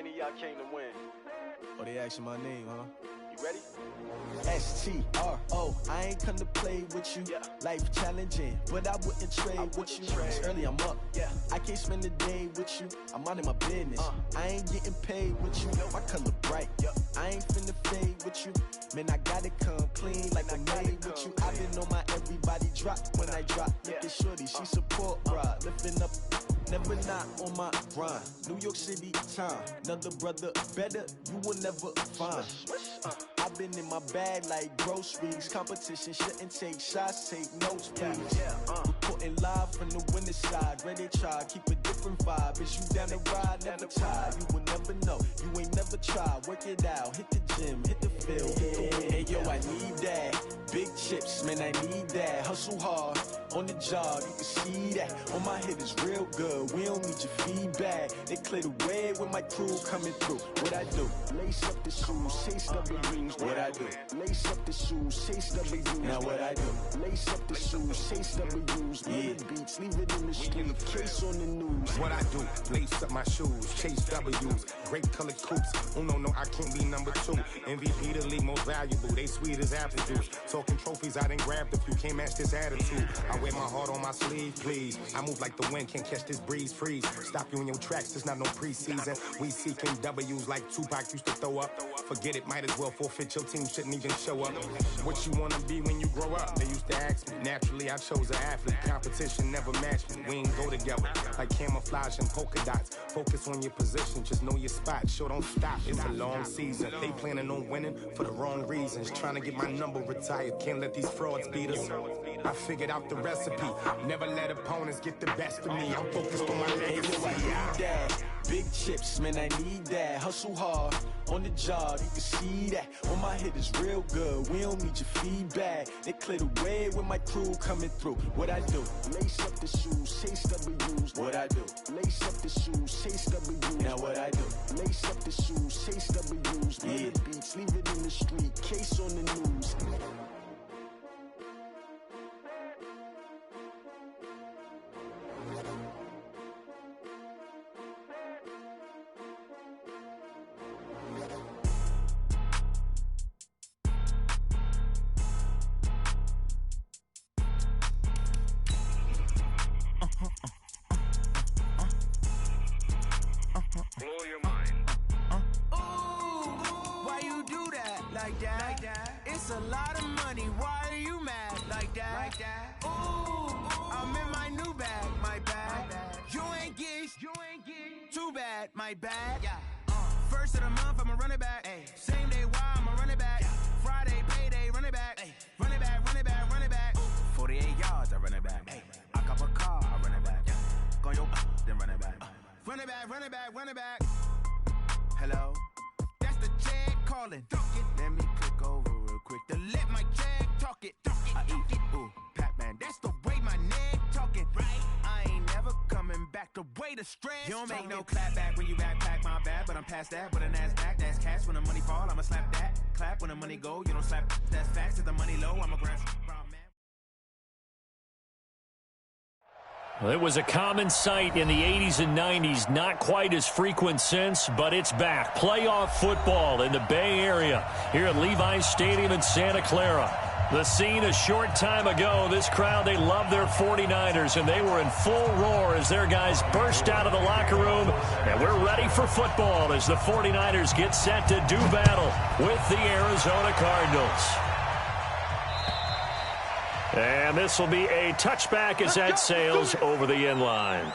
any of y'all came to win? Oh, they asking my name, huh? You ready? S-T-R-O, I ain't come to play with you. Yeah. Life challenging, but I wouldn't trade with you. It's early, I'm up. Yeah. I can't spend the day with you. I'm minding my business. I ain't getting paid with you. My color bright. I ain't finna fade with you. Man, I gotta come clean like I'm made with you. I've been on my everybody drop when I drop. Look at shorty, she support ride. Lifting up, never not on my grind. New York City time, another brother better, you will never find. I've been in my bag like groceries. Competition shouldn't take shots, take notes, please. Reporting live from the winning side. Ready to try, keep a different vibe. Is you down the ride, never tired. You will never know, you ain't never tried. Work it out, hit the gym, hit the field, hit the win. Hey yo, I need that. Big chips, man, I need that. Hustle hard, on the job, you can see that. On my hit is real good, we don't need your feedback. They clear the way with my crew coming through. What I do? Lace up the shoes, chase W's. What I do? Lace up the shoes, chase W's. Now what I do? Lace up the shoes, chase W's. Yeah. Beats, leave it in the street, case on the news. What I do? Lace up my shoes, chase W's. Great colored coops. Oh no, I can't be number 2. MVP the league most valuable. They sweet as apple juice. Talking trophies, I done grabbed a few. Can't match this attitude. I wear my heart on my sleeve, please. I move like the wind, can't catch this breeze. Freeze. Stop you in your tracks. There's not no preseason. We seeking W's like Tupac used to throw up. Forget it, might as well forfeit. Your team shouldn't even show up. What you wanna be when you grow up? They used to ask me. Naturally, I chose an athlete. Competition never matched me. We ain't go together like camouflage and polka dots. Focus on your position, just know your spot. Sure, don't stop. It's a long season. They planning on winning for the wrong reasons. Trying to get my number retired. Can't let these frauds beat us. I figured out the recipe. Never let opponents get the best of me. I'm focused on my legacy. I need that. Big chips, man, I need that. Hustle hard, on the job, you can see that. On my hit is real good, we don't need your feedback. They clear the way with my crew coming through. What I do? Lace up the shoes, chase W's. What I do? Lace up the shoes, chase W's. Now what I do? Lace up the shoes, chase W's. Yeah. Beats, leave it in the street, case on the news. Blow your mind. Why you do that? Like that? It's a lot of money. Why are you mad? Like that? Ooh, I'm in my new bag. My bag. You ain't get too bad. My bag. First of the month, I'ma run it back. Same day, why I'ma run it back. Friday, payday, run it back. Run it back, run it back, run it back. 48 yards, I run it back. I cop a car, I run it back. Go yo, then run it back. Run it back, run it back, run it back. Hello? That's the check calling. Let me click over real quick to let my check talk it. I eat it. Ooh, Pac-Man, that's the way my neck talking. Right? I ain't never coming back the way the stress. You don't make no clap back when you backpack, my bad. But I'm past that with a NASDAQ. That's cash when the money fall. I'ma slap that. Clap when the money go. You don't slap. That's facts. If the money low, I'ma grab. Well, it was a common sight in the 80s and 90s, not quite as frequent since, but it's back. Playoff football in the Bay Area here at Levi's Stadium in Santa Clara. The scene a short time ago, this crowd, they love their 49ers, and they were in full roar as their guys burst out of the locker room. And we're ready for football as the 49ers get set to do battle with the Arizona Cardinals. And this will be a touchback as that sails over the end line.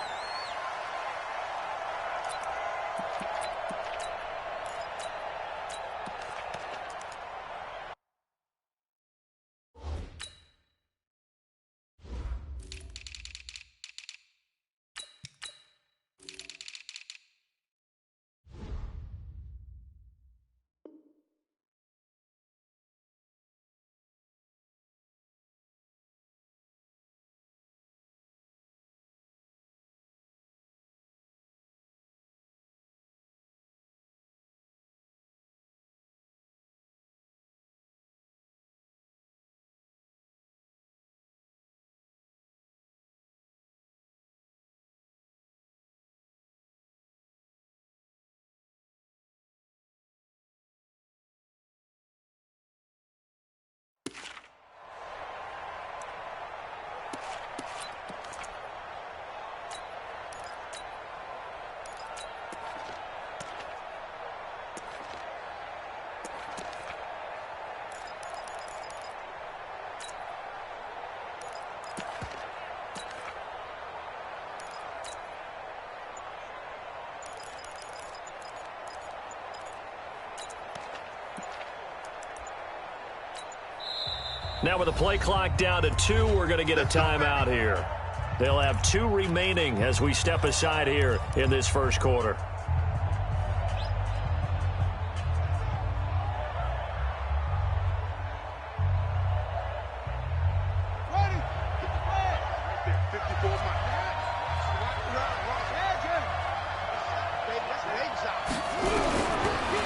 Now with the play clock down to 2, we're going to get a timeout here. They'll have 2 remaining as we step aside here in this first quarter.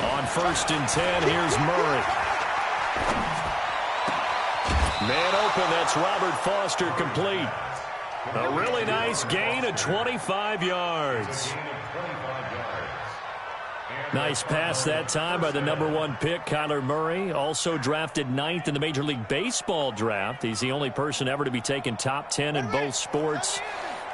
On 1st and 10, here's Murray. Man open, that's Robert Foster complete. A really nice gain of 25 yards. Nice pass that time by the #1 pick, Kyler Murray. Also drafted 9th in the Major League Baseball draft. He's the only person ever to be taken top 10 in both sports.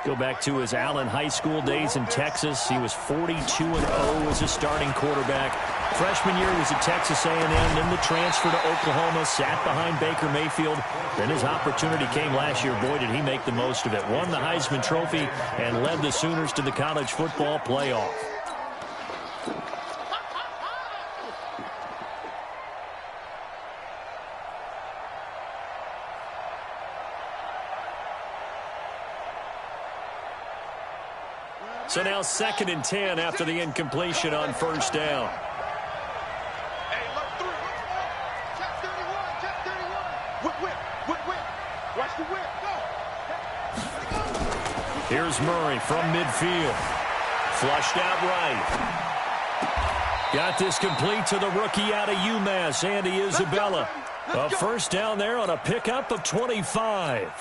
Go back to his Allen High School days in Texas. He was 42-0 as a starting quarterback. Freshman year was at Texas A&M, then the transfer to Oklahoma, sat behind Baker Mayfield. Then his opportunity came last year. Boy, did he make the most of it. Won the Heisman Trophy and led the Sooners to the college football playoff. So now 2nd and 10 after the incompletion on 1st down. Hey, look through. Check 31. Check 31. Whip. Watch the whip. Go. Here's Murray from midfield. Flushed out right. Got this complete to the rookie out of UMass, Andy Isabella. A 1st down there on a pickup of 25.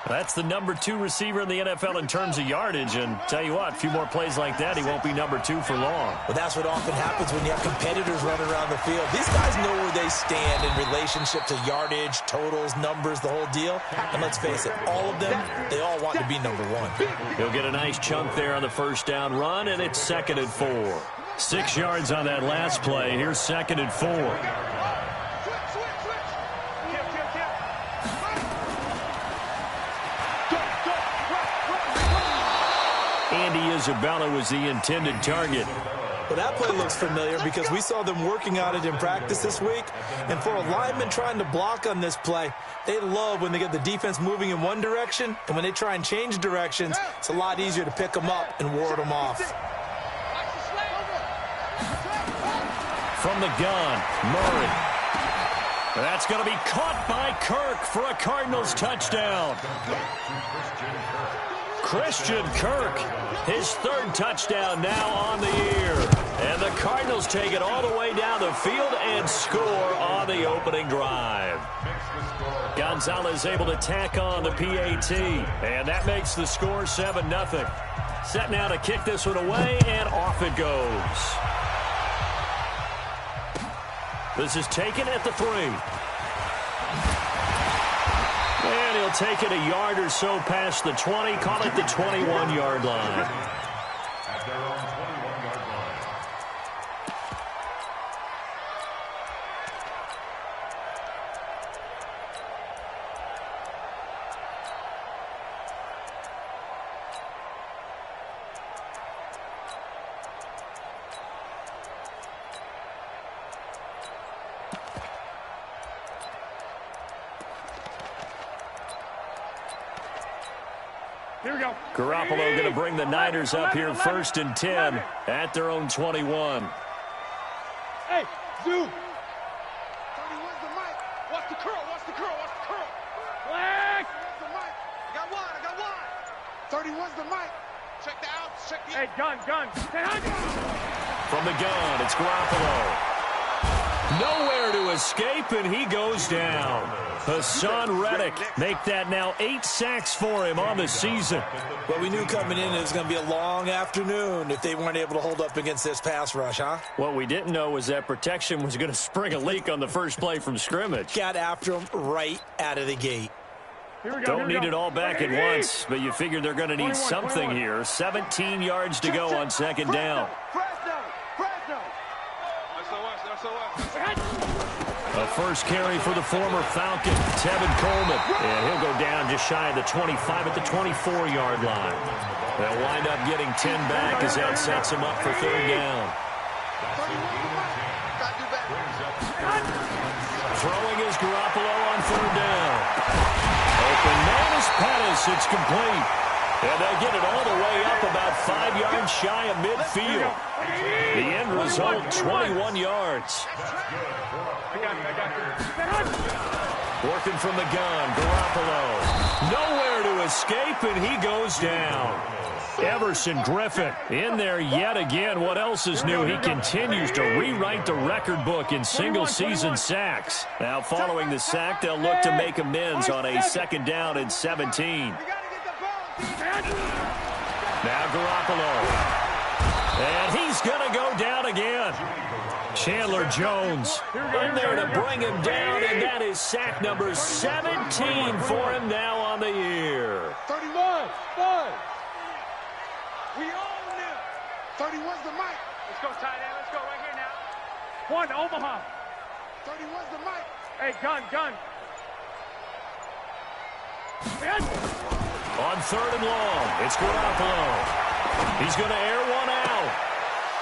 That's the #2 receiver in the NFL in terms of yardage, and tell you what, a few more plays like that, he won't be #2 for long. Well, that's what often happens when you have competitors running around the field. These guys know where they stand in relationship to yardage, totals, numbers, the whole deal. And let's face it, all of them, they all want to be #1. He'll get a nice chunk there on the 1st down run, and it's 2nd and 4. 6 yards on that last play. Here's 2nd and 4. Andy Isabella was the intended target. Well, that play looks familiar because we saw them working on it in practice this week. And for a lineman trying to block on this play, they love when they get the defense moving in one direction. And when they try and change directions, it's a lot easier to pick them up and ward them off. From the gun, Murray. That's going to be caught by Kirk for a Cardinals touchdown. Christian Kirk, his 3rd touchdown now on the year. And the Cardinals take it all the way down the field and score on the opening drive. Gonzalez able to tack on the PAT, and that makes the score 7-0. Set now to kick this one away, and off it goes. This is taken at the 3. And he'll take it a yard or so past the 20, call it the 21-yard line. At their own 21-yard line. Here we go. Garoppolo going to bring the Niners up here 1st and 10 at their own 21. Hey, Zoo. 31's the mic. Watch the curl. Flag. The mic. I got one. 31's the mic. Check the outs. Check the... Hey, gun. From the gun, it's Garoppolo. Nowhere to escape, and he goes down. Hassan Reddick make that now 8 sacks for him on the season. Well, we knew coming in it was going to be a long afternoon if they weren't able to hold up against this pass rush, huh? What we didn't know was that protection was going to spring a leak on the first play from scrimmage. Got after him right out of the gate. Don't need it all back at once, but you figure they're going to need something here. 17 yards to go on 2nd down. A first carry for the former Falcon, Tevin Coleman. And he'll go down just shy of the 25 at the 24-yard line. They'll wind up getting 10 back as that sets him up for 3rd down. Throwing is Garoppolo on third down. Open man is Pettis. It's complete. And they get it all the way up about 5 yards shy of midfield. The end result, 21 yards. Working from the gun, Garoppolo. Nowhere to escape, and he goes down. Everson Griffin in there yet again. What else is new? He continues to rewrite the record book in single-season sacks. Now, following the sack, they'll look to make amends on a 2nd down and 17. Now Garoppolo. And he's going to go down again. Chandler Jones in there to bring him down, and that is sack number 17 for him now on the year. 31, 5. We own them. 31's the mic. Let's go, tight end. Let's go right here now. 1, Omaha. 31's the mic. Hey, gun. On 3rd and long, it's Garoppolo. He's going to air one out.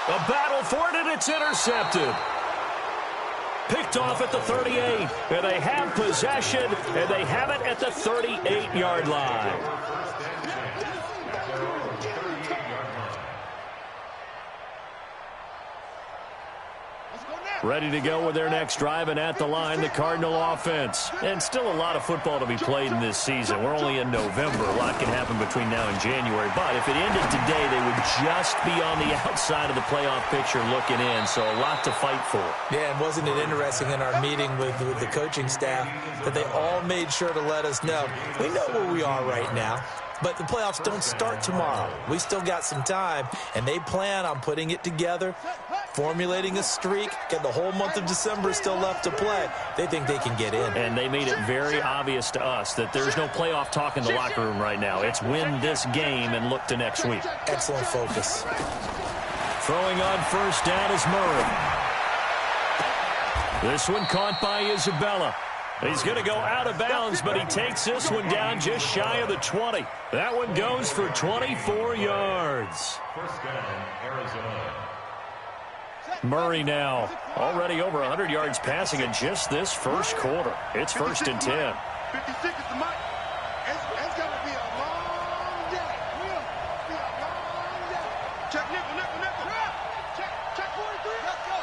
A battle for it, and it's intercepted. Picked off at the 38. And they have possession, and they have it at the 38-yard line. Ready to go with their next drive, and at the line, the Cardinal offense. And still a lot of football to be played in this season. We're only in November. A lot can happen between now and January. But if it ended today, they would just be on the outside of the playoff picture looking in. So a lot to fight for. Yeah, and wasn't it interesting in our meeting with the coaching staff that they all made sure to let us know, we know where we are right now. But the playoffs don't start tomorrow. We still got some time, and they plan on putting it together, formulating a streak, get the whole month of December still left to play. They think they can get in. And they made it very obvious to us that there's no playoff talk in the locker room right now. It's win this game and look to next week. Excellent focus. Throwing on 1st down is Murray. This one caught by Isabella. He's going to go out of bounds, but he takes this one down just shy of the 20. That one goes for 24 yards. 1st down, Arizona. Murray now already over 100 yards passing in just this first quarter. It's 1st and 10. 56 is the mic. It's going to be a long day. Be a long day. Check nickel. Check 43. Let's go.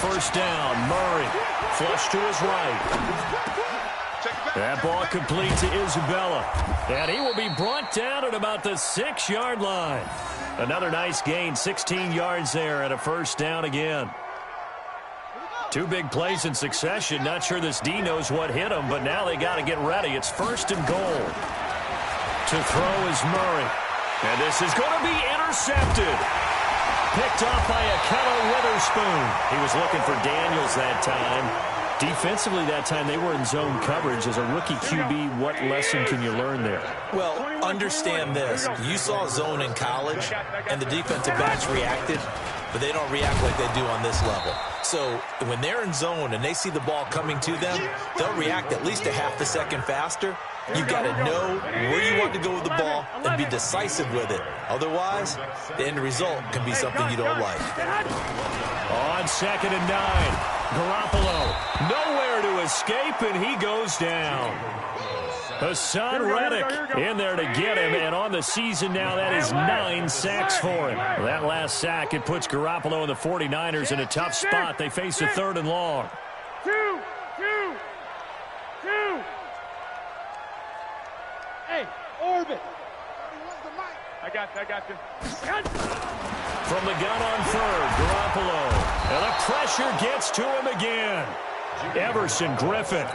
1st down, Murray. Flush to his right. That ball complete to Isabella. And he will be brought down at about the 6-yard line. Another nice gain, 16 yards there, and a 1st down again. 2 big plays in succession. Not sure this D knows what hit him, but now they got to get ready. It's 1st and goal. To throw is Murray. And this is going to be intercepted. Picked off by Akello Witherspoon. He was looking for Daniels that time. Defensively that time, they were in zone coverage. As a rookie QB, what lesson can you learn there? Well, understand this. You saw zone in college, and the defensive backs reacted, but they don't react like they do on this level. So when they're in zone and they see the ball coming to them, they'll react at least a half a second faster. You've got to know where you want to go with the ball and be decisive with it. Otherwise, the end result can be something you don't like. On 2nd and 9, Garoppolo nowhere to escape, and he goes down. Hassan Reddick in there to get him, and on the season now, that is 9 sacks for him. That last sack, it puts Garoppolo and the 49ers in a tough spot. They face a 3rd and long. 2. Hey, Orbit. I got you. From the gun on 3rd, Garoppolo. And the pressure gets to him again. Everson Griffin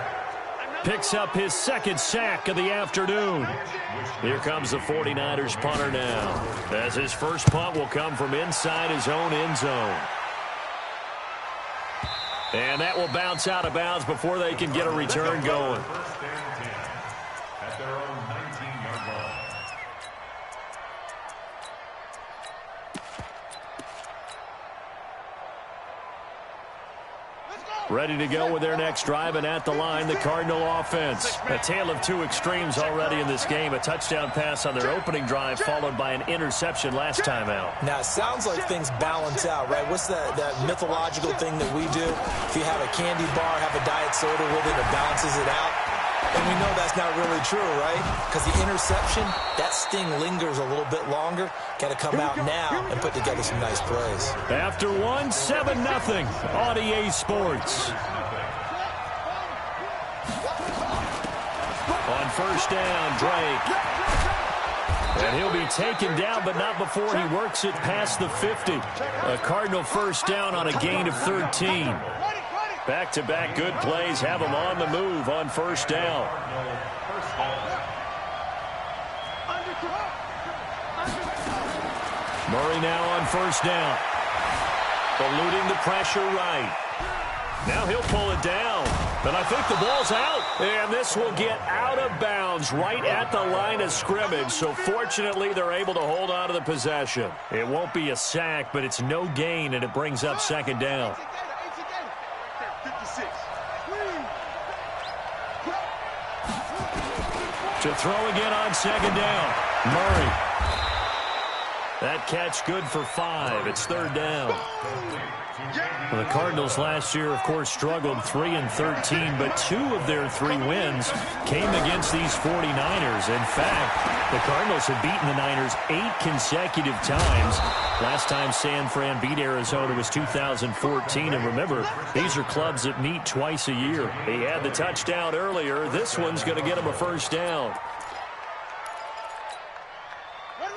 picks up his 2nd sack of the afternoon. Here comes the 49ers punter now, as his first punt will come from inside his own end zone. And that will bounce out of bounds before they can get a return going. At their own 19-yard line. Ready to go with their next drive, and at the line, the Cardinal offense. A tale of two extremes already in this game. A touchdown pass on their opening drive, followed by an interception last time out. Now, it sounds like things balance out, right? What's that mythological thing that we do? If you have a candy bar, have a diet soda with it, it balances it out. And we know that's not really true, right? Because the interception, that sting lingers a little bit longer. Got to come out now and put together some nice plays. After one, 7-0 on EA Sports. On first down, Drake. And he'll be taken down, but not before he works it past the 50. A Cardinal first down on a gain of 13. Back-to-back good plays have him on the move on first down. Murray now on first down. Eluding the pressure right. Now he'll pull it down. But I think the ball's out. And this will get out of bounds right at the line of scrimmage. So fortunately, they're able to hold on to the possession. It won't be a sack, but it's no gain, and it brings up second down. To throw again on second down. Murray. That catch good for 5. It's third down. Well, the Cardinals last year, of course, struggled 3-13, but 2 of their 3 wins came against these 49ers. In fact, the Cardinals have beaten the Niners 8 consecutive times. Last time San Fran beat Arizona was 2014. And remember, these are clubs that meet twice a year. He had the touchdown earlier. This one's going to get him a first down.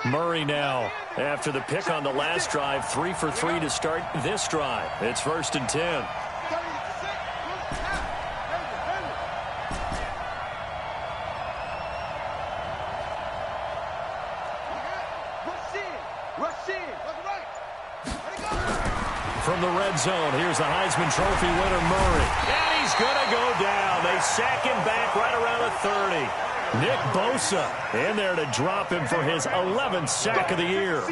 Murray now, after the pick on the last drive, 3 for 3 to start this drive. It's first and 10. From the red zone, here's the Heisman Trophy winner, Murray. And he's going to go down. They sack him back right around the 30. Nick Bosa in there to drop him for his 11th sack of the year.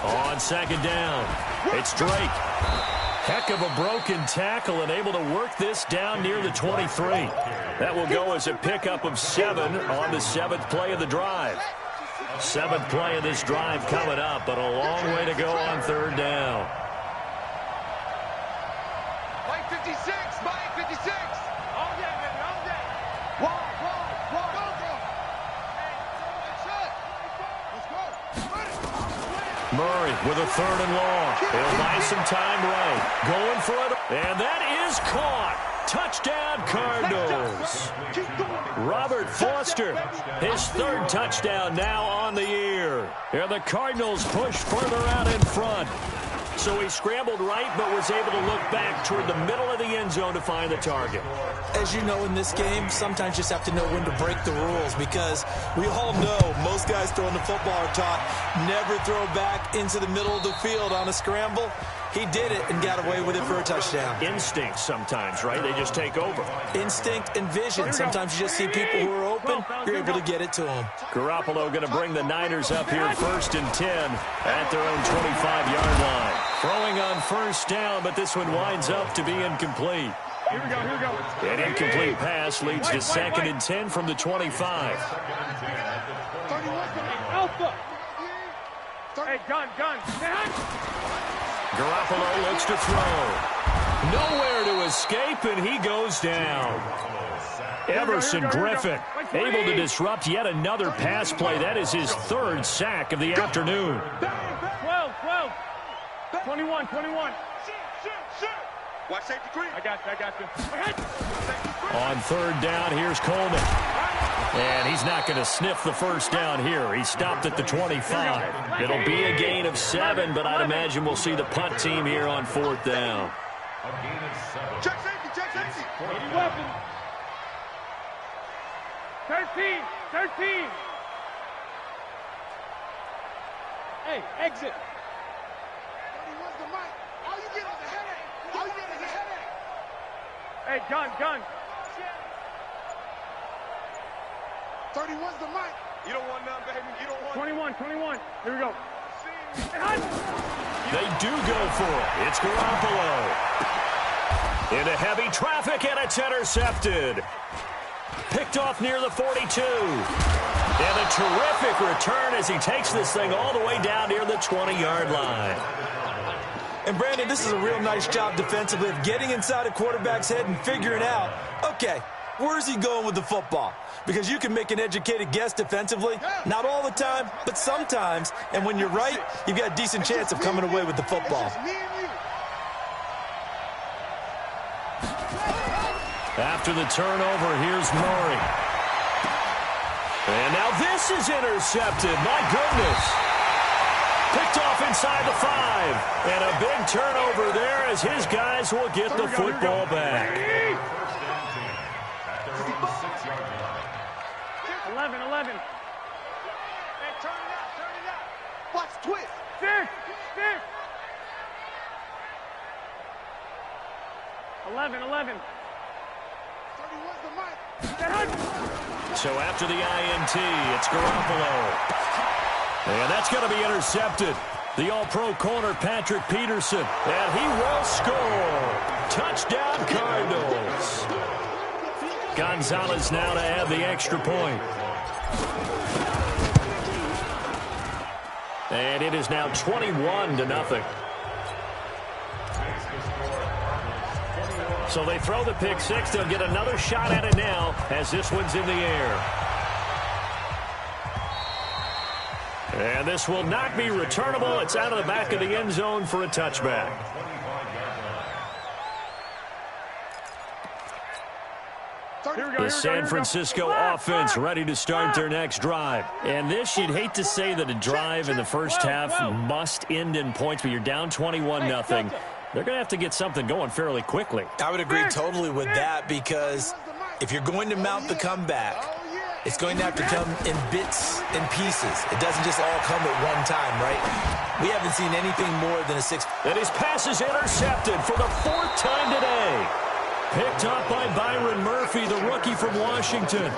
On second down, it's Drake. Heck of a broken tackle and able to work this down near the 23. That will go as a pickup of 7 on the 7th play of the drive. 7th play of this drive coming up, but a long way to go on third down. 56, Mike 56. All day, baby, all day. Wall, go. Let's go. Murray with a 3rd and long. He'll buy some time right. Going for it. And that is caught. Touchdown, Cardinals. Robert Foster, his 3rd touchdown now on the year. And the Cardinals push further out in front. So he scrambled right, but was able to look back toward the middle of the end zone to find the target. As you know, in this game, sometimes you just have to know when to break the rules, because we all know most guys throwing the football are taught never throw back into the middle of the field on a scramble. He did it and got away with it for a touchdown. Instinct sometimes, right? They just take over. Instinct and vision. Sometimes you just see people who are open, you're able to get it to them. Garoppolo going to bring the Niners up here first and 10 at their own 25-yard line. Throwing on first down, but this one winds up to be incomplete. Here we go. An incomplete pass leads to second and 10 from the 25. Alpha. Hey, gun. Garoppolo looks to throw. Nowhere to escape, and he goes down. Everson Griffin able to disrupt yet another pass play. That is his 3rd sack of the afternoon. 12. 21. Watch safety green. I got you. On third down, here's Coleman. And he's not going to sniff the first down here. He stopped at the 25. It'll be a gain of 7, but I'd imagine we'll see the punt team here on 4th down. Check safety. 80 weapons. 13. Hey, exit. Where's the mic? All you get is a headache. Hey, gun. 31's the mic. You don't want none, baby. You don't want 21. Here we go. They do go for it. It's Garoppolo. Into heavy traffic, and it's intercepted. Picked off near the 42. And a terrific return as he takes this thing all the way down near the 20-yard line. And, Brandon, this is a real nice job defensively of getting inside a quarterback's head and figuring out, okay, where's he going with the football? Because you can make an educated guess defensively, not all the time, but sometimes. And when you're right, you've got a decent chance of coming away with the football. After the turnover, here's Murray. And now this is intercepted. My goodness. Picked off inside the 5. And a big turnover there as his guys will get the football back. 11. Hey, turn it out. Watch twist. 6. 11. 31's the mic. So after the INT, it's Garoppolo. And that's going to be intercepted. The all-pro corner, Patrick Peterson. And he will score. Touchdown, Cardinals. Gonzalez now to add the extra point. And it is now 21-0. So they throw the pick six. They'll get another shot at it now as this one's in the air. And this will not be returnable. It's out of the back of the end zone for a touchback. The San Francisco offense ready to start their next drive. And this, you'd hate to say that a drive in the first half must end in points, but you're down 21-0. They're going to have to get something going fairly quickly. I would agree totally with that, because if you're going to mount the comeback, it's going to have to come in bits and pieces. It doesn't just all come at one time, right? We haven't seen anything more than a 6. And his pass is intercepted for the 4th time today. Picked up by Byron Murphy, the rookie from Washington.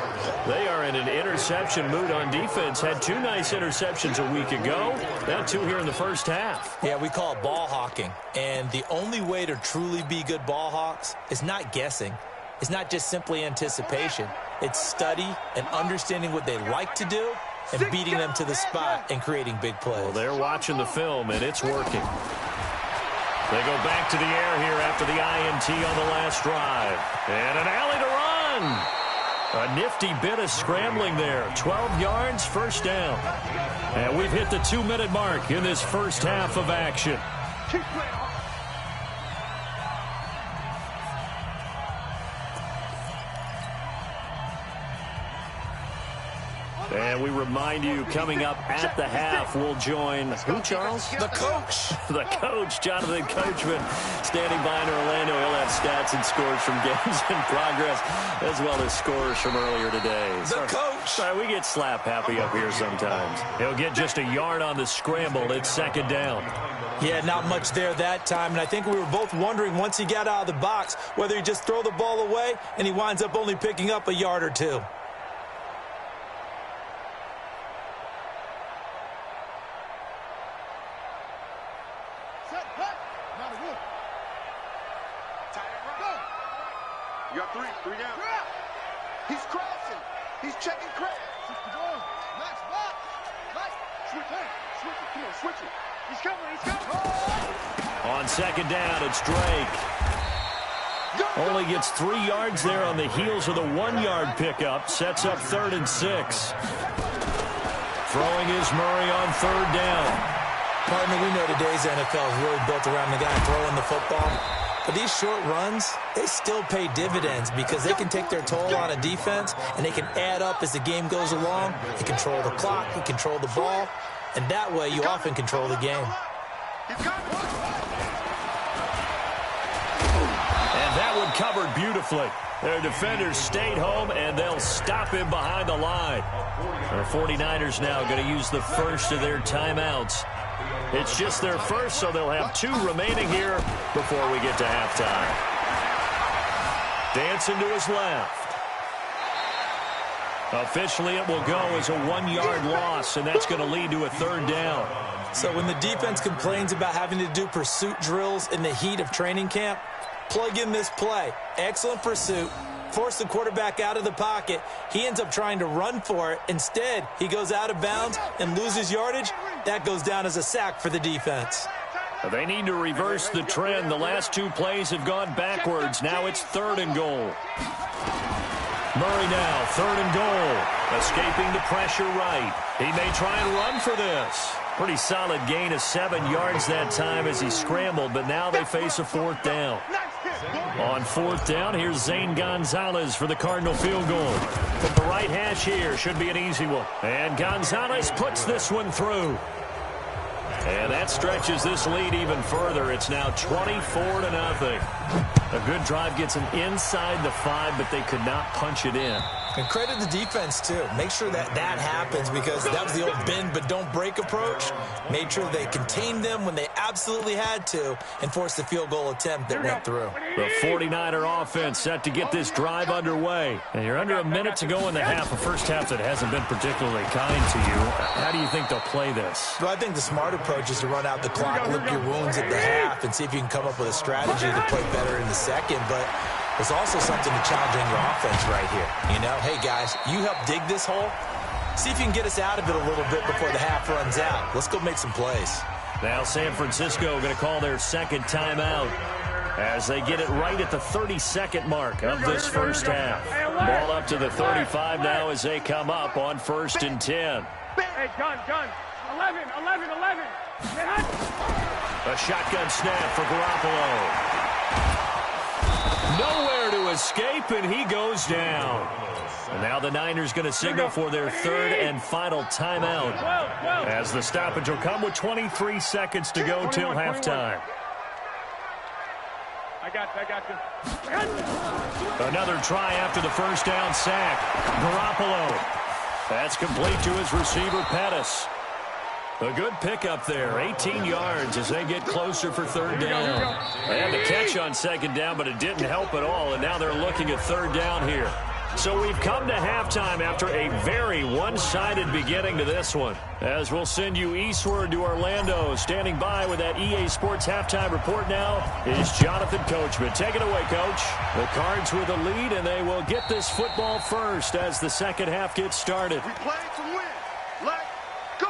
They are in an interception mood on defense. Had 2 nice interceptions a week ago. Now 2 here in the first half. Yeah, we call it ball hawking. And the only way to truly be good ball hawks is not guessing. It's not just simply anticipation. It's study and understanding what they like to do and beating them to the spot and creating big plays. Well, they're watching the film, and it's working. They go back to the air here after the INT on the last drive. And an alley to run. A nifty bit of scrambling there. 12 yards, first down. And we've hit the 2-minute mark in this first half of action. Keep playing. And we remind you, coming up at the half, we'll join who, Charles? The coach. The coach, Jonathan Coachman, standing by in Orlando. He'll have stats and scores from games in progress, as well as scores from earlier today. The coach. Sorry, we get slap happy up here sometimes. He'll get just a yard on the scramble. It's second down. Yeah, not much there that time. And I think we were both wondering once he got out of the box whether he'd just throw the ball away and he winds up only picking up a yard or 2. You got 3 down. He's crossing. He's checking crack. Max, box. Switch it. Come on, switch it. He's coming. On second down, it's Drake. Only gets 3 yards there on the heels of the 1-yard pickup. Sets up 3rd and 6. Throwing is Murray on 3rd down. Partner, we know today's NFL is really built around the guy throwing the football. But these short runs, they still pay dividends because they can take their toll on a defense, and they can add up as the game goes along. They control the clock, they control the ball, and that way you often control the game. And that one covered beautifully. Their defenders stayed home, and they'll stop him behind the line. The 49ers now going to use the first of their timeouts. It's just their first, so they'll have 2 remaining here before we get to halftime. Dancing to his left. Officially, it will go as a 1-yard loss, and that's going to lead to a 3rd down. So when the defense complains about having to do pursuit drills in the heat of training camp, plug in this play. Excellent pursuit. Force the quarterback out of the pocket. He ends up trying to run for it. Instead, he goes out of bounds and loses yardage. That goes down as a sack for the defense. They need to reverse the trend. The last two plays have gone backwards. Now it's 3rd and goal. Murray now, 3rd and goal. Escaping the pressure right. He may try and run for this. Pretty solid gain of 7 yards that time as he scrambled, but now they face a 4th down. On 4th down, here's Zane Gonzalez for the Cardinal field goal. From the right hash here, should be an easy one. And Gonzalez puts this one through. And that stretches this lead even further. It's now 24-0. A good drive gets them inside the 5, but they could not punch it in. And credit the defense, too. Make sure that happens because that was the old bend but don't break approach. Made sure they contained them when they absolutely had to and forced the field goal attempt that went through. The 49er offense set to get this drive underway. And you're under a minute to go in the half, a first half that hasn't been particularly kind to you. How do you think they'll play this? Well, I think the smart approach is to run out the clock, lick your wounds at the half, and see if you can come up with a strategy to play better in the second. But there's also something to challenging your offense right here. You know, hey, guys, you help dig this hole. See if you can get us out of it a little bit before the half runs out. Let's go make some plays. Now San Francisco going to call their second timeout as they get it right at the 32nd mark of this first half. Ball up to the 35 now as they come up on 1st and 10. Hey, gun. 11. A shotgun snap for Garoppolo. Nowhere to escape, and he goes down. And now the Niners going to signal for their 3rd and final timeout as the stoppage will come with 23 seconds to go till halftime. I got you. Another try after the first down sack. Garoppolo. That's complete to his receiver, Pettis. A good pickup there, 18 yards as they get closer for 3rd down. They had the catch on 2nd down, but it didn't help at all, and now they're looking at 3rd down here. So we've come to halftime after a very one-sided beginning to this one. As we'll send you eastward to Orlando. Standing by with that EA Sports halftime report now is Jonathan Coachman. Take it away, Coach. The Cards with a lead, and they will get this football first as the second half gets started. We play to win. Let's go.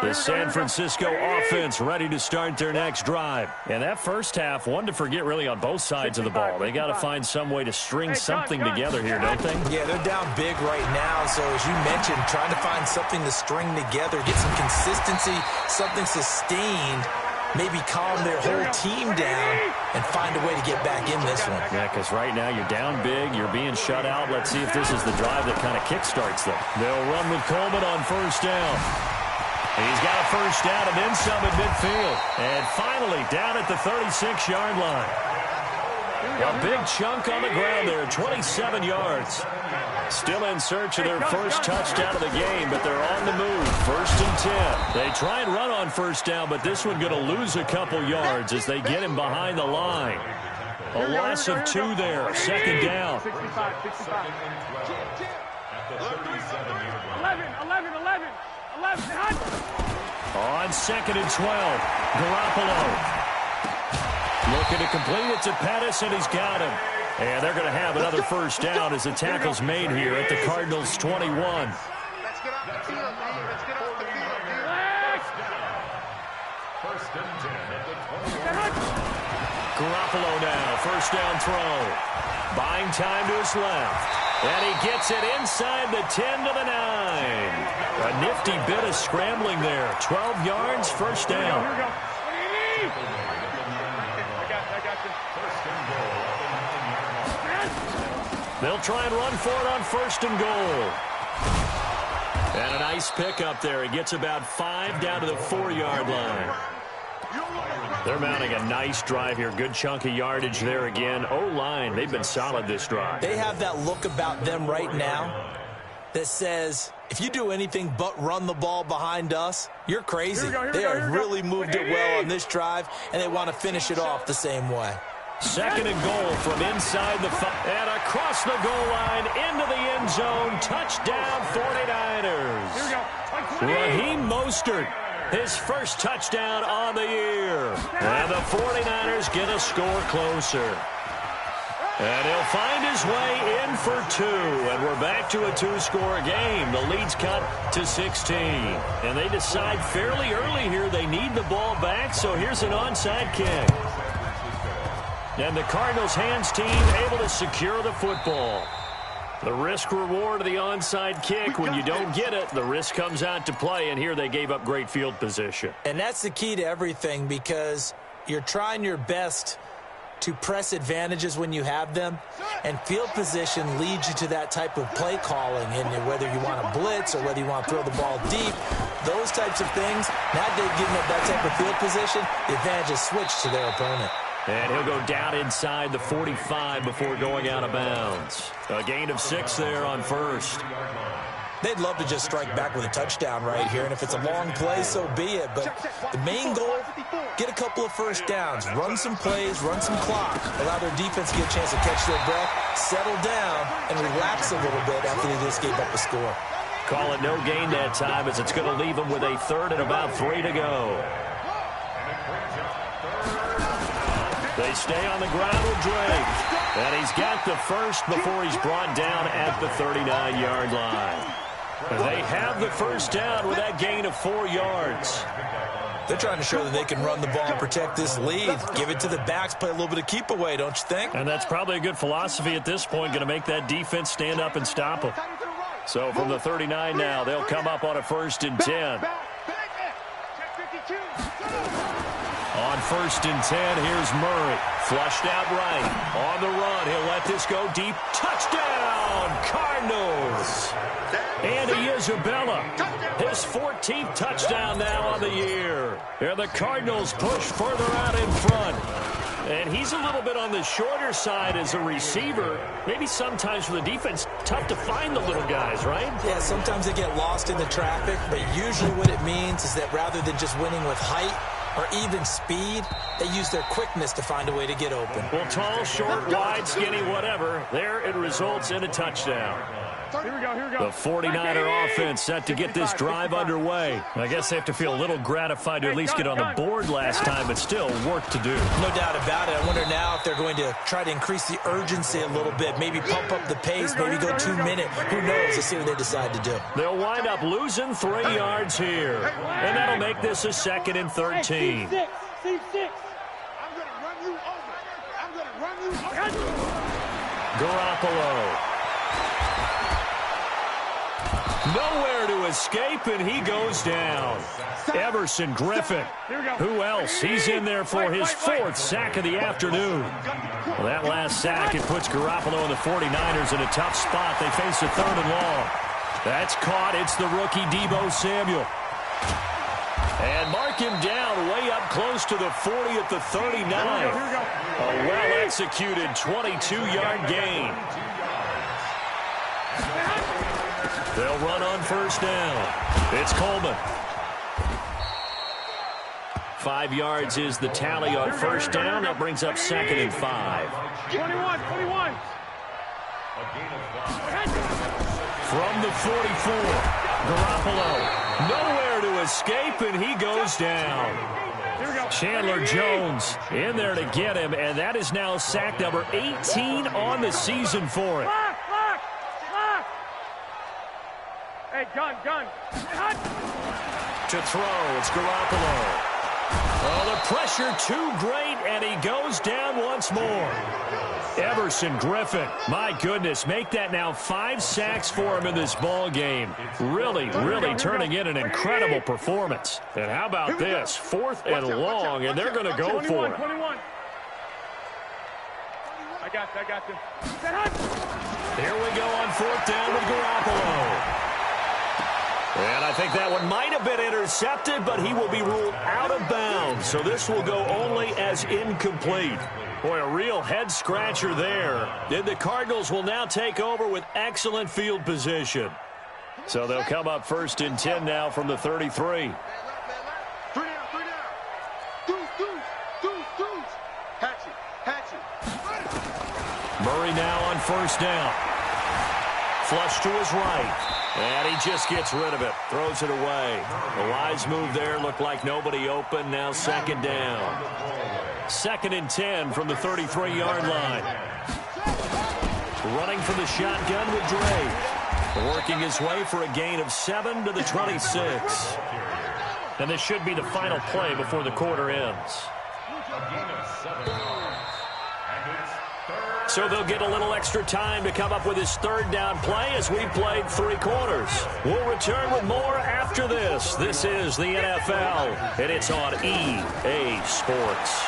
The San Francisco offense ready to start their next drive. And that first half, one to forget really on both sides of the ball. They got to find some way to string something together here, don't they? Yeah, they're down big right now. So as you mentioned, trying to find something to string together, get some consistency, something sustained, maybe calm their whole team down and find a way to get back in this one. Yeah, because right now you're down big, you're being shut out. Let's see if this is the drive that kind of kickstarts them. They'll run with Coleman on 1st down. He's got a first down and then some at midfield. And finally down at the 36-yard line. A big chunk on the ground there, 27 yards. Still in search of their first touchdown of the game, but they're on the move. 1st and 10. They try and run on 1st down, but this one going to lose a couple yards as they get him behind the line. A loss of 2 there, 2nd down. 65. 11. On 2nd and 12, Garoppolo. Looking to complete it to Pettis, and he's got him. And they're going to have another first down as the tackle's made here at the Cardinals' 21. Let's get off the field, man. Let's get off the field, dude. 1st and 10 at the 20. Garoppolo now, first down throw. Buying time to his left. And he gets it inside the 10 to the 9. A nifty bit of scrambling there. 12 yards, first down. Here we go. I got you. They'll try and run for it on 1st and goal. And a nice pickup there. He gets about 5 down to the 4-yard line. They're mounting a nice drive here. Good chunk of yardage there again. O-line, they've been solid this drive. They have that look about them right now that says, if you do anything but run the ball behind us, you're crazy. They have really moved it well on this drive, and they want to finish it off the same way. 2nd and goal from inside the 5. And across the goal line into the end zone. Touchdown 49ers. Here we go. Raheem Mostert, his first touchdown on the year. And the 49ers get a score closer. And he'll find his way in for 2. And we're back to a 2-score game. The lead's cut to 16. And they decide fairly early here they need the ball back, so here's an onside kick. And the Cardinals' hands team able to secure the football. The risk-reward of the onside kick, when you don't get it, the risk comes out to play, and here they gave up great field position. And that's the key to everything, because you're trying your best to press advantages when you have them, and field position leads you to that type of play calling, and whether you want to blitz or whether you want to throw the ball deep, those types of things, now they've given up that type of field position, the advantage is switched to their opponent. And he'll go down inside the 45 before going out of bounds. A gain of 6 there on first. They'd love to just strike back with a touchdown right here, and if it's a long play, so be it. But the main goal, get a couple of first downs, run some plays, run some clock, allow their defense to get a chance to catch their breath, settle down, and relax a little bit after they just gave up a score. Call it no gain that time, as it's going to leave them with a 3rd and about 3 to go. They stay on the ground with Drake. And he's got the first before he's brought down at the 39-yard line. They have the first down with that gain of 4 yards. They're trying to show that they can run the ball and protect this lead. Give it to the backs, play a little bit of keep away, don't you think? And that's probably a good philosophy at this point, going to make that defense stand up and stop them. So from the 39 now, they'll come up on a 1st and 10. On 1st and 10, here's Murray. Flushed out right. On the run, he'll let this go deep. Touchdown, Cardinals. Andy Isabella, his 14th touchdown now on the year. And the Cardinals push further out in front. And he's a little bit on the shorter side as a receiver. Maybe sometimes for the defense, tough to find the little guys, right? Yeah, sometimes they get lost in the traffic, but usually what it means is that rather than just winning with height or even speed, they use their quickness to find a way to get open. Well, tall, short, wide, skinny, whatever, there it results in a touchdown. Here we go. The 49er offense set to get this drive underway. I guess they have to feel a little gratified to at least get on the board last time, but still work to do. No doubt about it. I wonder now if they're going to try to increase the urgency a little bit, maybe pump up the pace, maybe go 2 minutes. Who knows? Let's see what they decide to do. They'll wind up losing 3 yards here, and that'll make this a 2nd and 13. C6. I'm going to run you over. I'm going to run you over. Garoppolo. Nowhere to escape, and he goes down. Everson Griffin. Who else? He's in there for his 4th sack of the afternoon. Well, that last sack, it puts Garoppolo and the 49ers in a tough spot. They face a 3rd and long. That's caught. It's the rookie Deebo Samuel. And mark him down way up close to the 40 at the 39. A well-executed 22-yard gain. They'll run on 1st down. It's Coleman. 5 yards is the tally on 1st down. That brings up 2nd and 5. 21. From the 44, Garoppolo. Nowhere to escape, and he goes down. Chandler Jones in there to get him, and that is now sack number 18 on the season for him. Lock. Hey, gun. To throw, it's Garoppolo. Oh, the pressure too great, and he goes down once more. Everson Griffin, my goodness, make that now 5 sacks for him in this ball game. Really turning in an incredible performance. And how about this? 4th and long, and they're going to go for it. 21. I got you. Here we go on 4th down with Garoppolo. And I think that one might have been intercepted, but he will be ruled out of bounds. So this will go only as incomplete. Boy, a real head-scratcher there. And the Cardinals will now take over with excellent field position. So they'll come up 1st and 10 now from the 33. 3 down. Deuce. Hatchet. Murray now on 1st down. Flush to his right. And he just gets rid of it. Throws it away. A wise move there. Looked like nobody open. Now second down. 2nd and 10 from the 33-yard line. Running from the shotgun with Drake. Working his way for a gain of 7 to the 26. And this should be the final play before the quarter ends. So they'll get a little extra time to come up with his 3rd down play as we've played 3 quarters. We'll return with more after this. This is the NFL, and it's on EA Sports.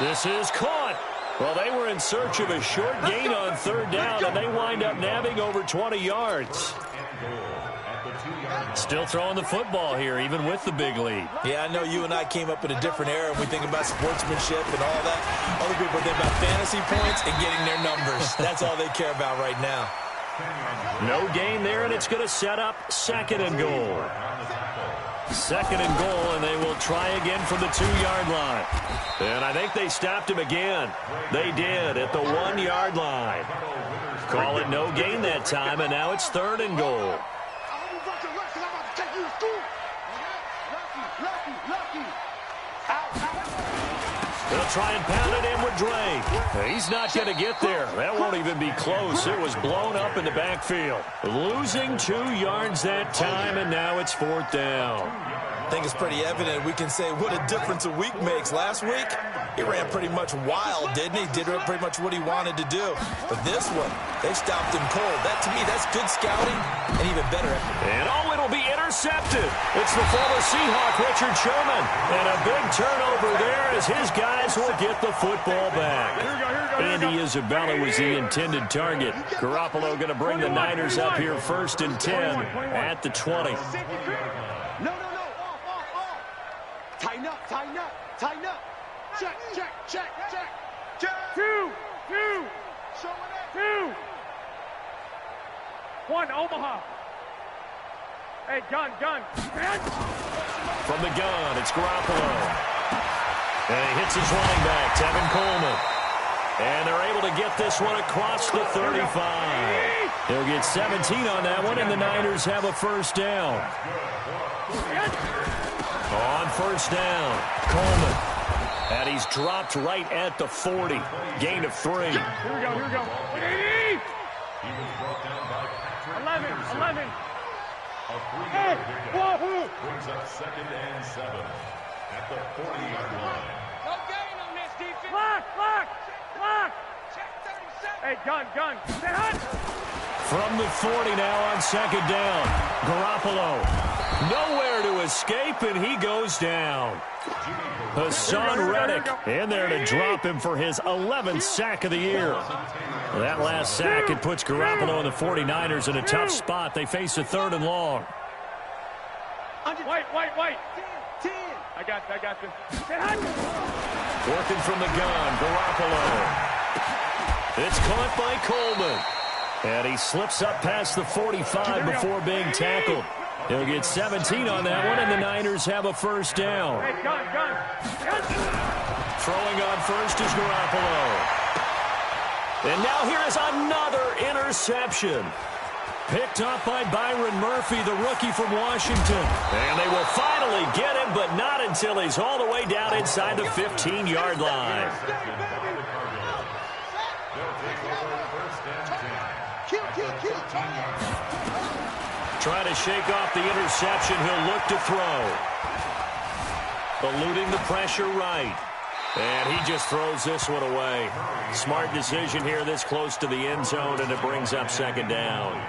This is caught. Well, they were in search of a short gain on 3rd down, and they wind up nabbing over 20 yards. Still throwing the football here, even with the big lead. Yeah, I know you and I came up in a different era, and we think about sportsmanship and all that. Other people think about fantasy points and getting their numbers. That's all they care about right now. No gain there, and it's going to set up 2nd and goal. 2nd and goal, and they will try again from the 2-yard line. And I think they stopped him again. They did at the 1-yard line. Call it no gain that time, and now it's 3rd and goal. They'll try and pound it in with Drake. He's not going to get there. That won't even be close. It was blown up in the backfield. Losing 2 yards that time, and now it's 4th down. I think it's pretty evident. We can say what a difference a week makes. Last week, he ran pretty much wild, didn't he? Did pretty much what he wanted to do. But this one, they stopped him cold. That, to me, that's good scouting and even better. And it'll be intercepted. It's the former Seahawk, Richard Sherman. And a big turnover there as his guys will get the football back. Andy Isabella was the intended target. Garoppolo going to bring the Niners up here 1st and 10 at the 20. No. Tighten up. Check. 2. 1, Omaha. Hey, gun. From the gun, it's Garoppolo. And he hits his running back, Tevin Coleman. And they're able to get this one across the 35. They'll get 17 on that one, and the Niners have a 1st down. On 1st down, Coleman. And he's dropped right at the 40. Gain of 3. Here we go. 11. Hey, brings up 2nd and 7 at the 40-yard line. No gain on this defense. Lock. Hey, gun. From the 40 now on 2nd down. Garoppolo. Nowhere to escape, and he goes down. Hassan Reddick in there to drop him for his 11th sack of the year. That last sack, it puts Garoppolo and the 49ers in a tough spot. They face a 3rd and long. White. I got this. Working from the gun, Garoppolo. It's caught by Coleman. And he slips up past the 45 before being tackled. He'll get 17 on that one, and the Niners have a 1st down. Hey, gun. Throwing on 1st is Garoppolo. And now here is another interception. Picked up by Byron Murphy, the rookie from Washington. And they will finally get him, but not until he's all the way down inside the 15-yard line. Trying to shake off the interception. He'll look to throw. Eluding the pressure right. And he just throws this one away. Smart decision here this close to the end zone, and it brings up 2nd down.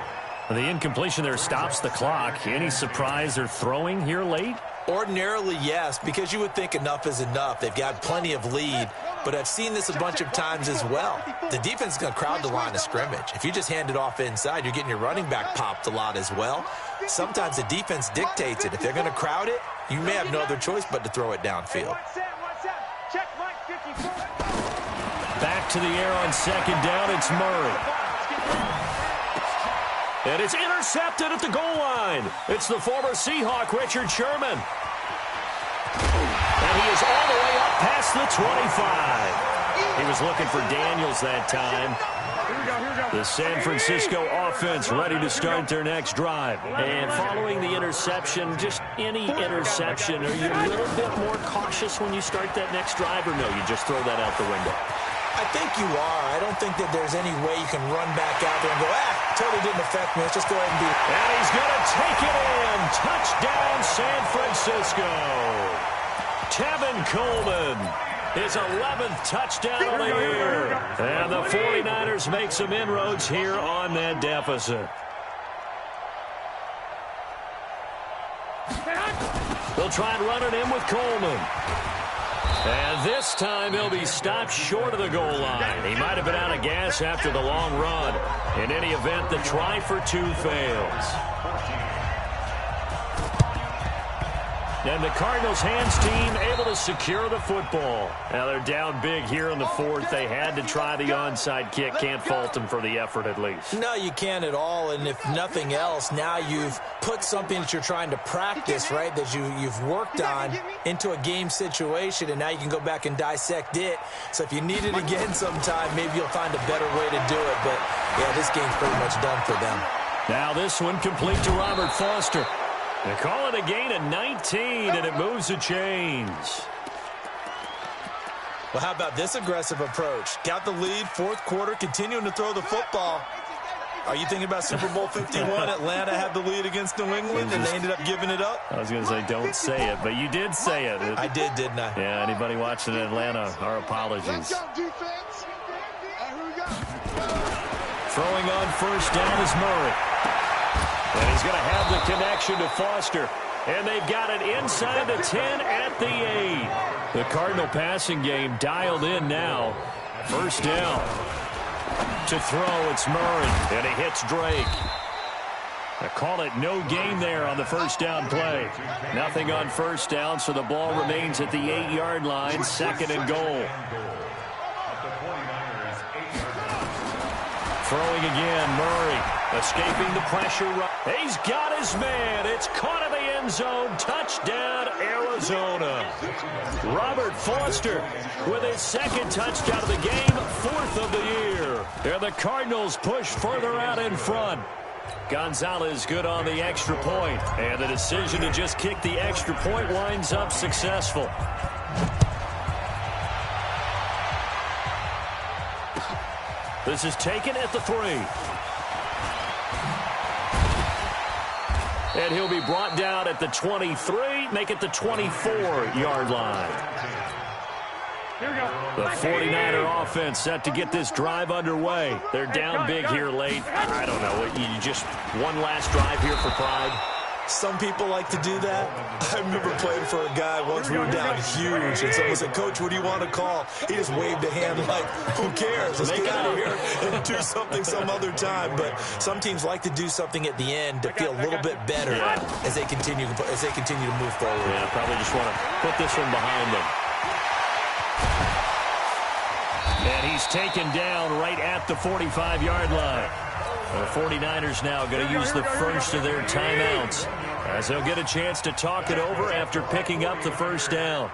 The incompletion there stops the clock. Any surprise they're throwing here late? Ordinarily, yes, because you would think enough is enough. They've got plenty of lead, but I've seen this a bunch of times as well. The defense is going to crowd the line of scrimmage. If you just hand it off inside, you're getting your running back popped a lot as well. Sometimes the defense dictates it. If they're going to crowd it, you may have no other choice but to throw it downfield. Back to the air on 2nd down, it's Murray. And it's intercepted at the goal line. It's the former Seahawk, Richard Sherman. And he is all the way up past the 25. He was looking for Daniels that time. The San Francisco offense ready to start their next drive. And following the interception, just any interception, are you a little bit more cautious when you start that next drive, or no, you just throw that out the window? I think you are. I don't think that there's any way you can run back out there and go, totally didn't affect me. Let's just go ahead and do it. And he's going to take it in. Touchdown, San Francisco. Tevin Coleman. His 11th touchdown of the year. And the 49ers make some inroads here on that deficit. They'll try and run it in with Coleman. And this time he'll be stopped short of the goal line. He might have been out of gas after the long run. In any event, the try for two fails. And the Cardinals hands team able to secure the football. Now they're down big here in the fourth. They had to try the onside kick. Can't fault them for the effort at least. No, you can't at all. And if nothing else, now you've put something that you're trying to practice, right, that you've worked on into a game situation, and now you can go back and dissect it. So if you need it again sometime, maybe you'll find a better way to do it. But, yeah, this game's pretty much done for them. Now this one complete to Robert Foster. They call it a gain of 19, and it moves the chains. Well, how about this aggressive approach? Got the lead, fourth quarter, continuing to throw the football. Are you thinking about Super Bowl 51? Atlanta had the lead against New England, and they ended up giving it up? I was going to say, don't say it, but you did say it. I did, didn't I? Yeah, anybody watching Atlanta, our apologies. Throwing on first down is Murray. And he's going to have the connection to Foster. And they've got it inside the 10 at the 8. The Cardinal passing game dialed in now. First down. To throw, it's Murray. And he hits Drake. I call it no gain there on the first down play. Nothing on first down, so the ball remains at the 8-yard line. Second and goal. Throwing again, Murray. Escaping the pressure. He's got his man. It's caught in the end zone. Touchdown, Arizona. Robert Foster with his second touchdown of the game, fourth of the year. And the Cardinals push further out in front. Gonzalez good on the extra point. And the decision to just kick the extra point winds up successful. This is taken at the 3. And he'll be brought down at the 23, make it the 24-yard line. The 49er offense set to get this drive underway. They're down big here late. I don't know. You just one last drive here for pride. Some people like to do that. I remember playing for a guy once we were down huge, and someone said, "Coach, what do you want to call?" He just waved a hand like, who cares? Let's get out of here and do something some other time. But some teams like to do something at the end to feel a little bit better as they continue to move forward. Yeah, probably just want to put this one behind them. And he's taken down right at the 45-yard line. The 49ers now going to use the first of their timeouts as they'll get a chance to talk it over after picking up the first down.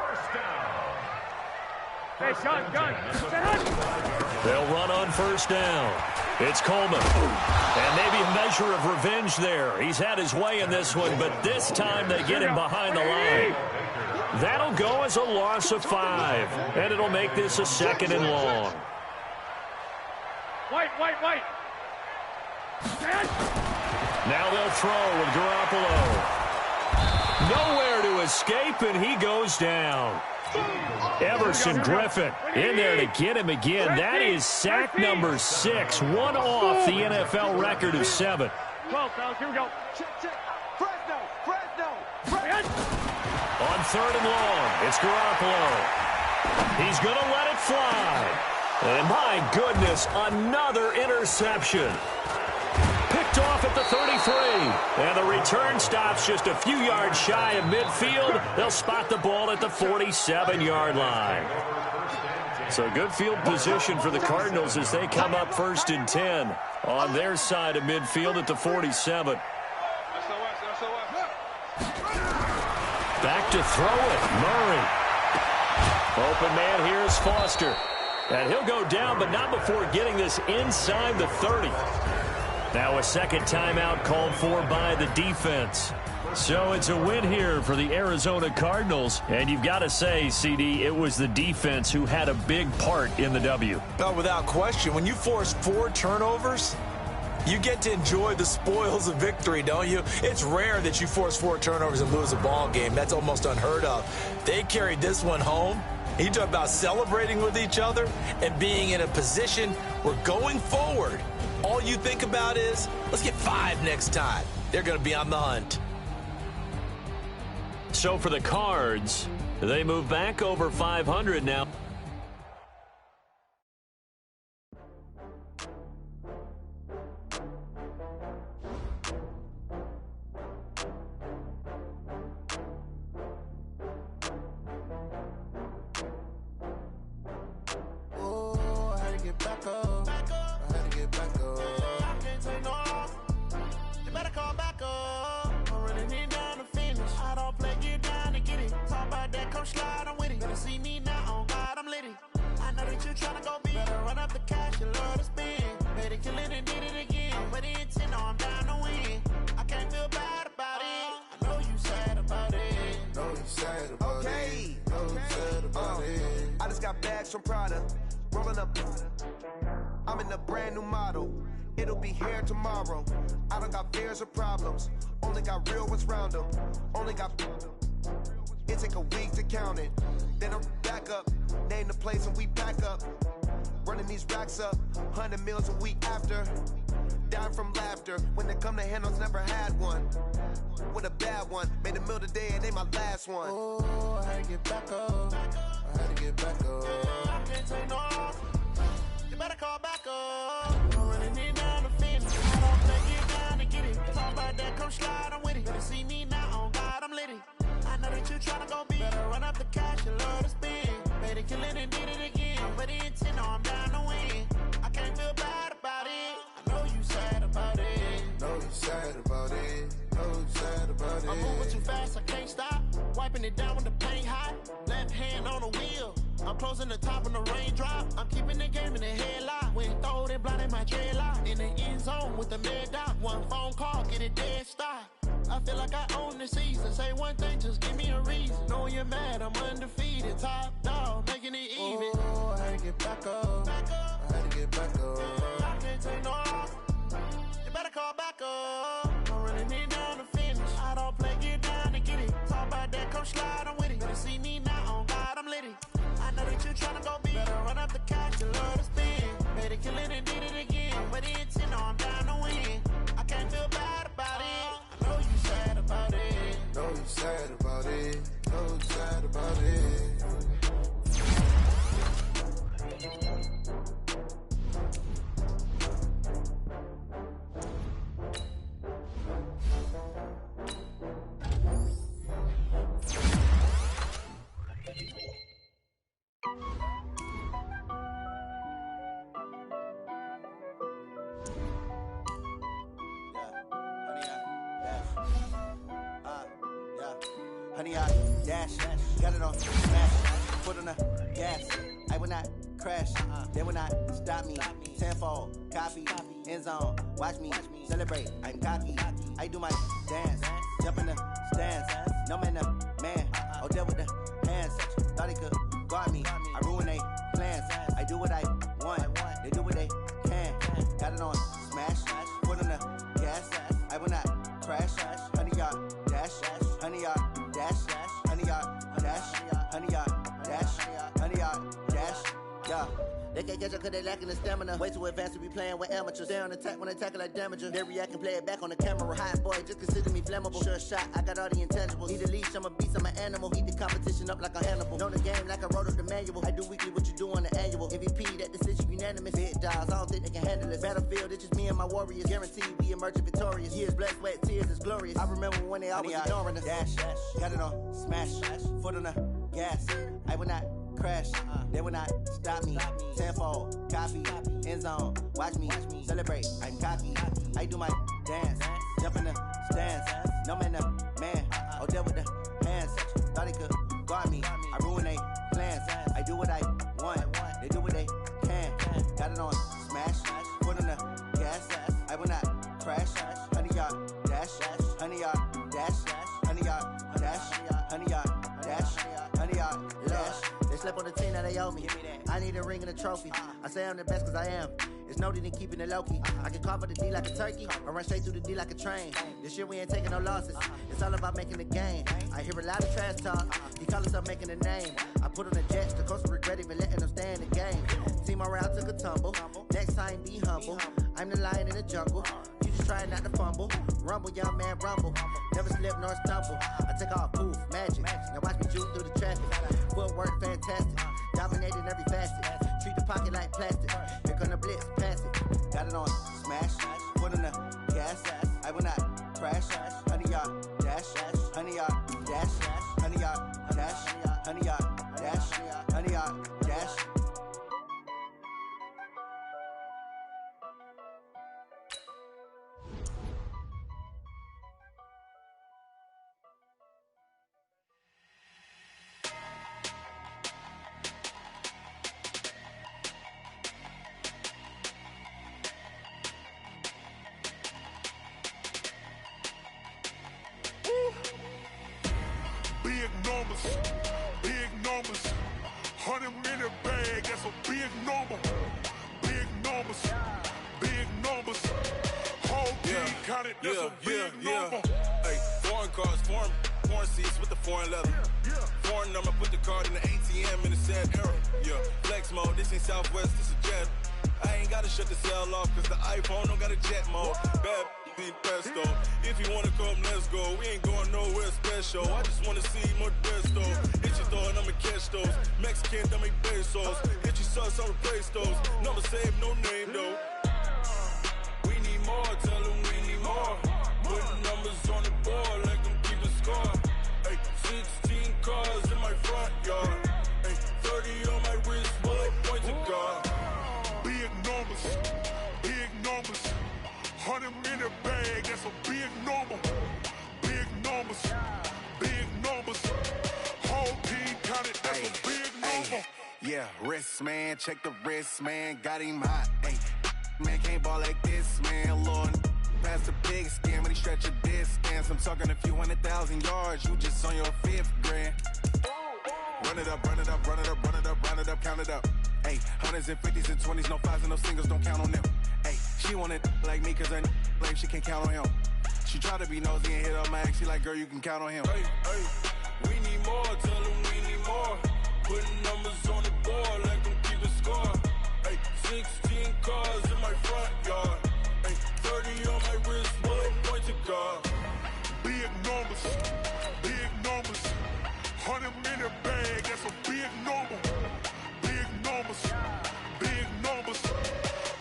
They'll run on first down. It's Coleman. And maybe a measure of revenge there. He's had his way in this one, but this time they get him behind the line. That'll go as a loss of 5, and it'll make this a second and long. White. Now they'll throw with Garoppolo. Nowhere to escape, and he goes down. Everson Griffin in there to get him again. That is sack number 6, one off the NFL record of 7. 12, fellas, here we go. Check. Fresno. On third and long, it's Garoppolo. He's going to let it fly. And my goodness, another interception. Picked off at the 33. And the return stops just a few yards shy of midfield. They'll spot the ball at the 47-yard line. So good field position for the Cardinals as they come up first and 10 on their side of midfield at the 47. Back to throw it. Murray Open man here is Foster. And he'll go down, but not before getting this inside the 30. Now a second timeout called for by the defense. So it's a win here for the Arizona Cardinals. And you've got to say, CD, it was the defense who had a big part in the W. No, without question. When you force 4 turnovers, you get to enjoy the spoils of victory, don't you? It's rare that you force 4 turnovers and lose a ball game. That's almost unheard of. They carried this one home. You talk about celebrating with each other and being in a position where going forward, all you think about is, let's get 5 next time. They're going to be on the hunt. So for the Cards, they move back over 500 now. From Prada, rolling up. I'm in a brand new model. It'll be here tomorrow. I don't got fears or problems. Only got real ones round them. Only got. It take a week to count it. Then I'm back up. Name the place and we pack up. Running these racks up. 100 meals a week after. Dying from laughter. When they come to handles, never had one. With a bad one. Made a meal today and they my last one. Oh, I had to get back up. I had to get back up. I can't take no off. You better call back up. I'm running it down the finish. I don't play it down to get it. Talk about that, come slide, I'm with it. Better see me now, on God, I'm litty. I know that you tryna go big. Better run up the cash, you love to spend. Made it, kill it, and did it again. But the intent, no, I'm down to win. I can't feel bad about it. I know you sad about it. Know you sad about it. Know you sad about it. I'm moving too fast, I can't stop. Wiping it down with the paint hot. Left hand on the wheel. I'm closing the top when the raindrop. I'm keeping the game in the headlock. When throwed and blinded my dreadlock. In the end zone with the mid dot. One phone call, get it dead stop. I feel like I own the season. Say one thing, just give me a reason. Knowing you're mad, I'm undefeated. Top dog, making it even. Oh, I had to get back up. I had to get back up. I can't take no off. You better call back up. I'm running it down the finish. I don't play, get down and get it. Talk about that, come slide, I'm with it. Better see me now, on God, I'm litty. I know that you tryna go big. Better run up the cash, you love to spend. Made it, kill it, and did it again. But the intent, no, I'm down to win. I can't feel bad about it. I know you sad about it. Know you sad about it. Know you sad about it. Honey, I dash, got it on smash, foot on the gas. I will not crash, they will not stop me. Tenfold, copy, end zone, watch me celebrate. I'm cocky, I do my dance, jump in the stands. No man, man, oh there with the hands. Thought he could guard me, I ruin they plans. I do what I want, they do what they can. Got it on smash, foot on the gas. I will not crash, honey, y'all dash, honey, y'all dash, honey, y'all dash, honey, y'all dash, honey, y'all dash, yeah. They can't catch up cause they lacking the stamina. Way too advanced to be playing with amateurs. Stay on attack when they tackle like damager. They react and play it back on the camera. Hot boy, just consider me flammable. Sure shot, I got all the intangibles. Need a leash, I'm a beast, I'm an animal. Eat the competition up like a Hannibal. Know the game like I wrote up the manual. I do weekly what you do on the annual. MVP, that decision unanimous. Big dogs, I don't think they can handle this. Battlefield, it's just me and my warriors. Guaranteed we emerge victorious. Years, blood, sweat, tears, is glorious. I remember when they always ignoring us. Dash, got it on smash, foot on the gas. I will not crash, they will not stop me. Tenfold, copy, end zone, watch me celebrate. I'm cocky, I do my dance, jump in the stands. No man, man, oh there with the hands. Thought he could guard me, I ruin they plans. do what I want. They do what they can. Got it on smash. Put on the gas. I will not crash. Honey, y'all dash. Honey, y'all dash. Honey, y'all dash. Honey, y'all dash. Honey, y'all dash. They slept on the team that they owe me. I need a ring and a trophy. I say I'm the best cause I am. It's no need in keeping it low-key. I can carve up the D like a turkey, or run straight through the D like a train. This year we ain't taking no losses. It's all about making the game. I hear a lot of trash talk. He call himself making a name. I put on the Jets, the coach will regret even letting them stay in the game. Team morale took a tumble. Next time be humble. I'm the lion in the jungle. You just trying not to fumble. Rumble, young man, rumble. Never slip nor stumble. I take off, poof, magic. Now watch me juke through the traffic. Footwork fantastic. Dominating every facet. Treat the pocket like plastic. Here come the blitz, pass it. Got it on smash. Put on the gas. I will not crash. Honey, y'all dash. Honey, y'all dash. Honey, y'all dash. Honey, y'all dash. Honey, y'all dash. Big numbers, 100-minute bag, that's a big number. Big numbers, whole team counted, that's a big number. Hey, foreign cars, foreign seats with the foreign leather. Foreign number, put the card in the ATM in the sad era. Yeah, flex mode, this ain't Southwest, this is Jet. I ain't gotta shut the cell off, cause the iPhone don't got a jet mode. Bad beat pesto. If you wanna come, let's go. We ain't going nowhere special. I just wanna see more Modesto. Hit your door and I'ma catch those. Mexican, dummy pesos. Hit your sus, I'll replace those. Number save, no name though. We need more, tell them we need more. Putting numbers on the board, let them keep a score. Hey, 16 cars in my front yard. Hey, 30 on my wrist, bullet point to God. Big numbers, 100-minute bag, that's a big number. Big numbers, whole team counted, that's a big number. Yeah, wrist man, check the wrist man, got him hot. Ay, man can't ball like this, man. Lord, past the big scam when he stretch a distance. I'm talking a few 100,000 yards, you just on your 5th grand. Run it up, count it up. Ay, hundreds and 50s and 20s, no 5s and no singles, don't count on them. Ay, she want it like me, cause her like she can't count on him. She try to be nosy and hit up my ex, she like, girl, you can count on him. Hey, we need more, tell them we need more. Putting numbers on the board, let them keep a score. Hey, 16 cars in my front yard. Hey, 30 on my wrist, bullet point to God. Big numbers, 100-minute bag, that's a big number. Big numbers,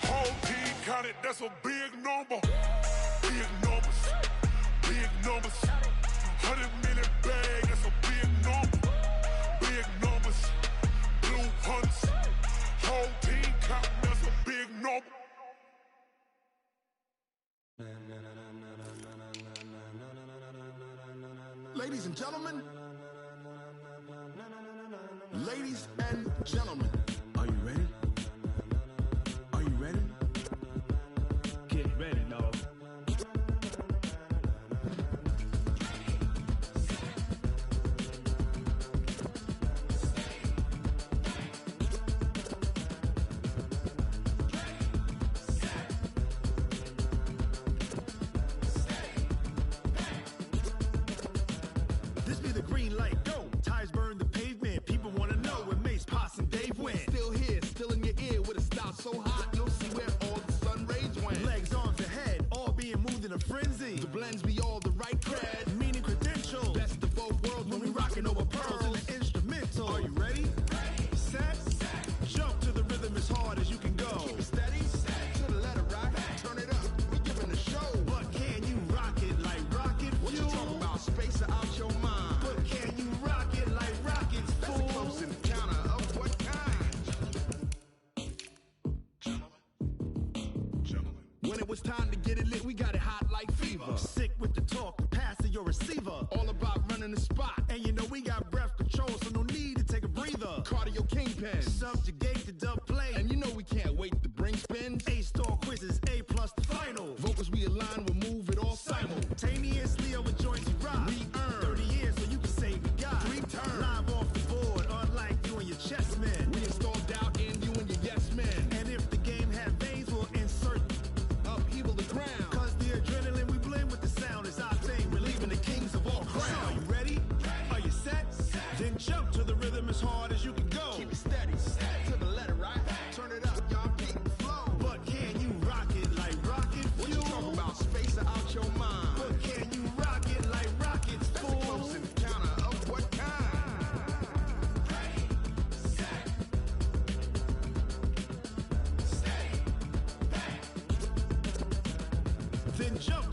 whole team counted, that's a big number. Big numbers, 100-minute bag, that's a big number. Big numbers, blue hunts, whole team counting, that's a big number. Ladies and gentlemen, are you ready? Are you ready? Get ready, dog. This be the green light, go. Tires burn the pavement. People want to know where Mace, Posse, and Dave went. Still here, still in your ear with a style so hot, you'll see where all the sun rays went. Legs, arms, and head, all being moved in a frenzy. The blends be all the right cred, meaning credentials. Best of both worlds when we rockin' over pearls in the instrumental. Are you ready? Set. Jump to the rhythm as hard as you can go. Keep it steady. To the letter rock. Turn it up. We giving a show. But can you rock it like rocket fuel? What you talking about? Space out your mind. But can you rock it like rockets, fool? That's a close encounter of what kind? Gentlemen. When it was time to get it lit, we got it hot like fever. Sick with the talk, the pass to your receiver. All about running the spot. And you know we got breath control, so no need to take a breather. cardio kingpin. Subjugate the dub play. And you know we can't wait to bring spins. A-star quizzes, A+ the final. Vocals we align, we'll move it all simultaneously over joints we rock. We earn 30 years so you can say we got 3 turns. Live off the board, unlike you and your chess men. We install doubt in you and your yes men. And if the game had veins, we'll insert upheaval the ground. Cause the adrenaline we blend with the sound is our thing. Relieving the kings of all crowns. So are you ready? Are you set? Then jump to the rhythm as hard as you can go. Keep it steady, to the letter, right? Turn it up, y'all beat the flow. But can you rock it like rocket fuel? What you talking about? Space out your mind. But can you rock it like rockets, That's fool? a close encounter of what kind? Ready, set, stay back. Then jump